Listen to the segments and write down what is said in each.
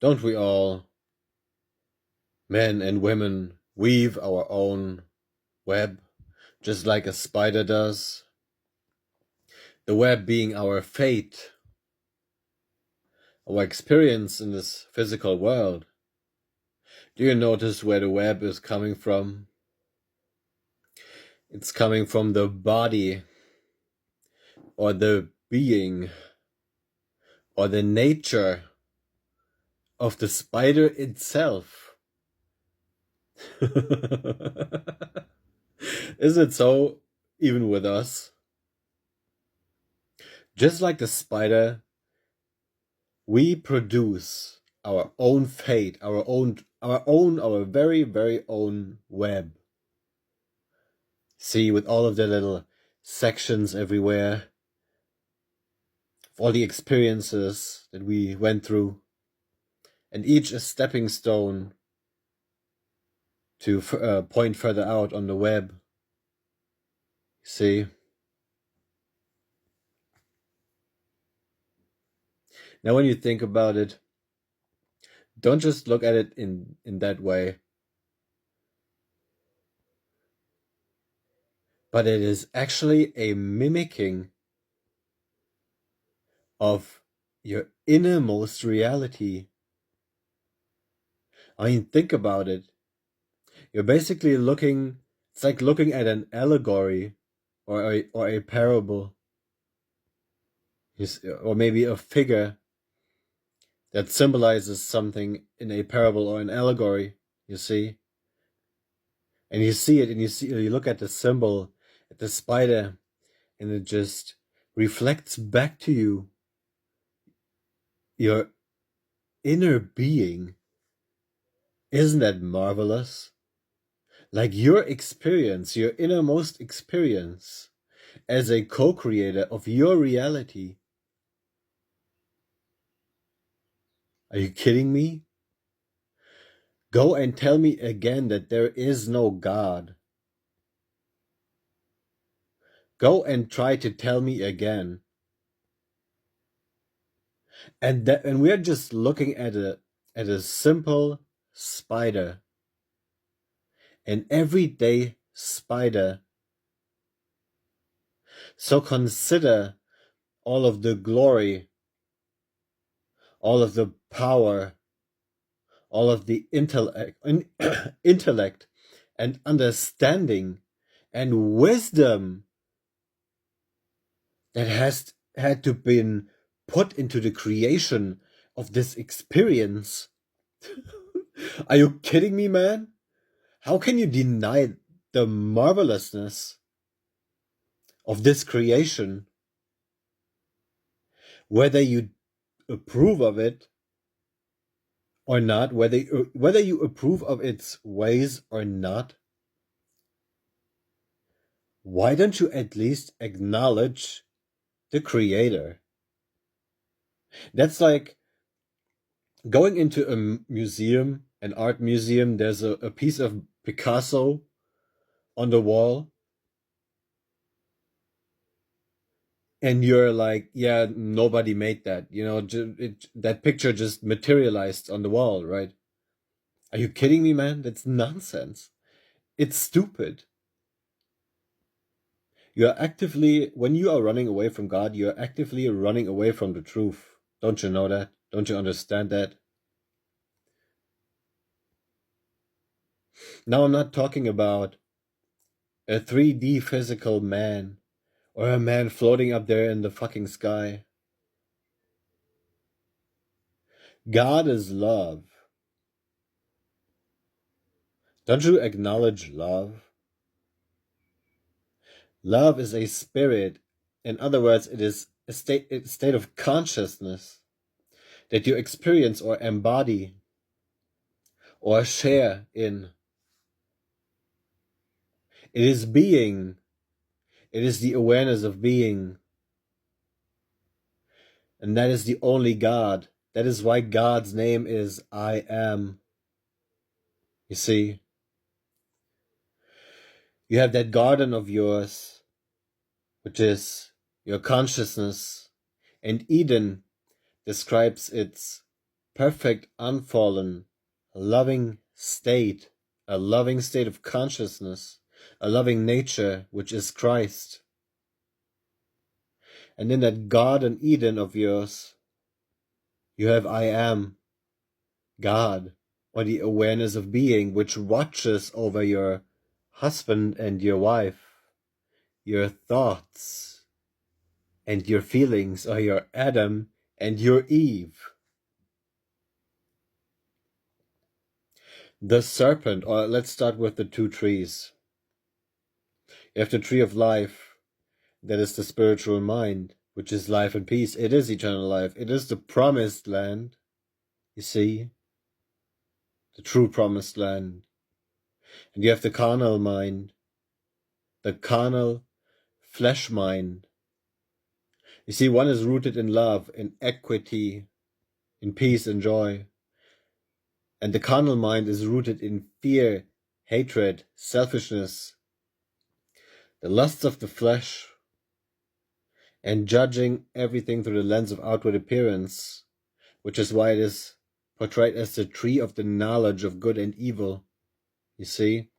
Don't we all, men and women, weave our own web, just like a spider does? The web being our fate, our experience in this physical world. Do you notice where the web is coming from? It's coming from the body, or the being, or the nature of the spider itself. Is it so even with us? Just like the spider, we produce our own fate, our very, very own web. See, with all of the little sections everywhere, all the experiences that we went through, and each a stepping stone to point further out on the web. See? Now, when you think about it, don't just look at it in that way. But it is actually a mimicking of your innermost reality. I mean, think about it. You're basically it's like looking at an allegory or a parable, or maybe a figure that symbolizes something in a parable or an allegory, you see? And you see it, and you look at the symbol, at the spider, and it just reflects back to you your inner being. Isn't that marvelous? Like your experience, your innermost experience as a co-creator of your reality. Are you kidding me? Go and tell me again that there is no God. Go and try to tell me again. And we're just looking at a simple spider, an everyday spider. So consider all of the glory, all of the power, all of the intellect and understanding and wisdom that has had to been put into the creation of this experience. Are you kidding me, man? How can you deny the marvelousness of this creation? Whether you approve of it or not, whether you approve of its ways or not, why don't you at least acknowledge the creator? That's like going into a museum, an art museum. There's a piece of Picasso on the wall, and you're like, yeah, nobody made that. That picture just materialized on the wall, right? Are you kidding me, man? That's nonsense. It's stupid. When you are running away from God, you're actively running away from the truth. Don't you know that? Don't you understand that? Now, I'm not talking about a 3D physical man or a man floating up there in the fucking sky. God is love. Don't you acknowledge love? Love is a spirit. In other words, it is a state of consciousness that you experience or embody or share in. It is being. It is the awareness of being. And that is the only God. That is why God's name is I Am. You see? You have that garden of yours, which is your consciousness. And Eden describes its perfect, unfallen, loving state, a loving state of consciousness, a loving nature, which is Christ. And in that Garden Eden of yours, you have I am, God, or the awareness of being, which watches over your husband and your wife, your thoughts and your feelings, or your Adam and your Eve. The serpent, or let's start with the two trees. You have the tree of life, that is the spiritual mind, which is life and peace. It is eternal life. It is the promised land, you see, the true promised land. And you have the carnal mind, the carnal flesh mind. You see, one is rooted in love, in equity, in peace and joy. And the carnal mind is rooted in fear, hatred, selfishness, the lusts of the flesh, and judging everything through the lens of outward appearance, which is why it is portrayed as the tree of the knowledge of good and evil. You see?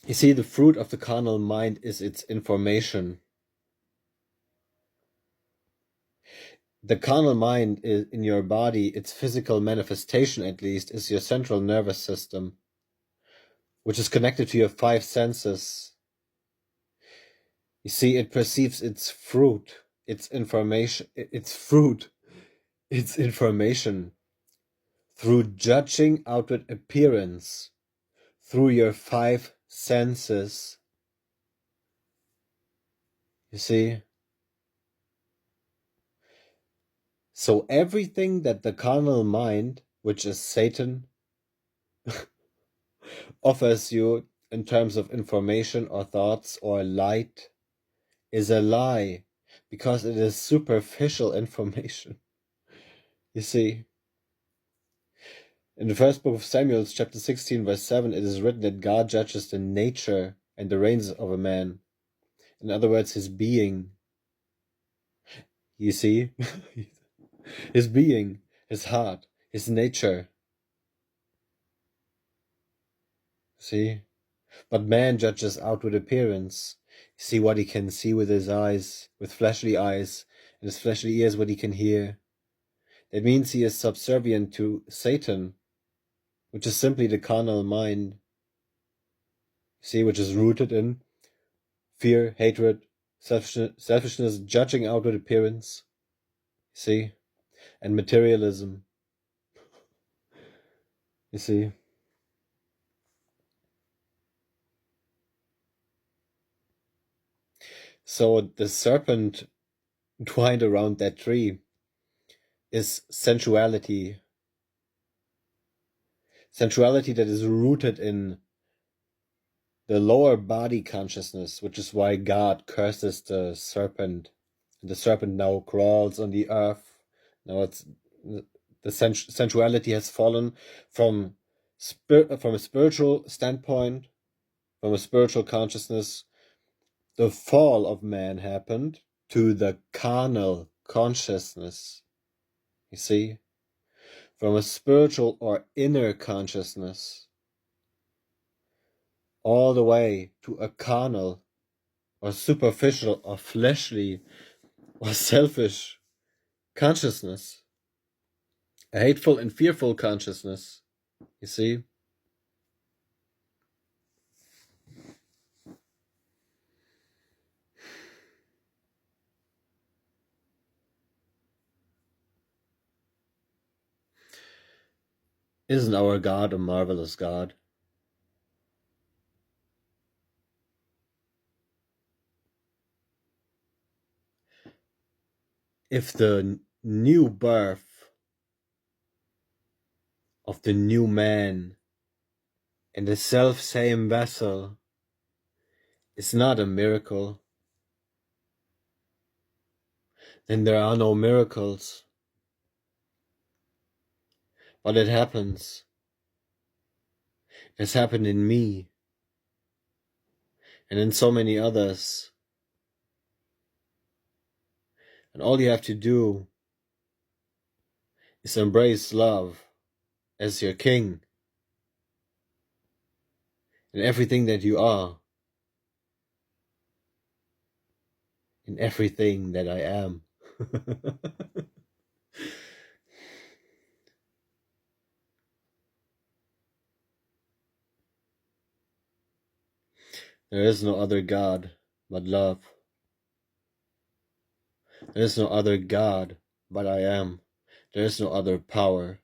You see, the fruit of the carnal mind is its information. The carnal mind is in your body, its physical manifestation at least, is your central nervous system, which is connected to your five senses. You see, it perceives its fruit, its information, its information through judging outward appearance, through your five senses. You see? So everything that the carnal mind, which is Satan, offers you in terms of information or thoughts or light is a lie, because it is superficial information. You see? In the first book of Samuel, chapter 16, verse 7, it is written that God judges the nature and the reins of a man. In other words, his being. You see? His being, his heart, his nature. See? But man judges outward appearance. See what he can see with his eyes, with fleshly eyes, and his fleshly ears what he can hear. That means he is subservient to Satan, which is simply the carnal mind. See, which is rooted in fear, hatred, selfishness, judging outward appearance. See? And materialism. You see? So the serpent twined around that tree is sensuality. Sensuality that is rooted in the lower body consciousness, which is why God curses the serpent. And the serpent now crawls on the earth. Now it's the sensuality has fallen from a spiritual standpoint, from a spiritual consciousness. The fall of man happened to the carnal consciousness. You see? From a spiritual or inner consciousness all the way to a carnal or superficial or fleshly or selfish consciousness, a hateful and fearful consciousness, you see? Isn't our God a marvelous God? If the new birth of the new man in the self-same vessel is not a miracle, then there are no miracles. But it happens. It has happened in me and in so many others. And all you have to do is embrace love as your king in everything that you are, in everything that I am. There is no other God but love. There is no other God but I am. There is no other power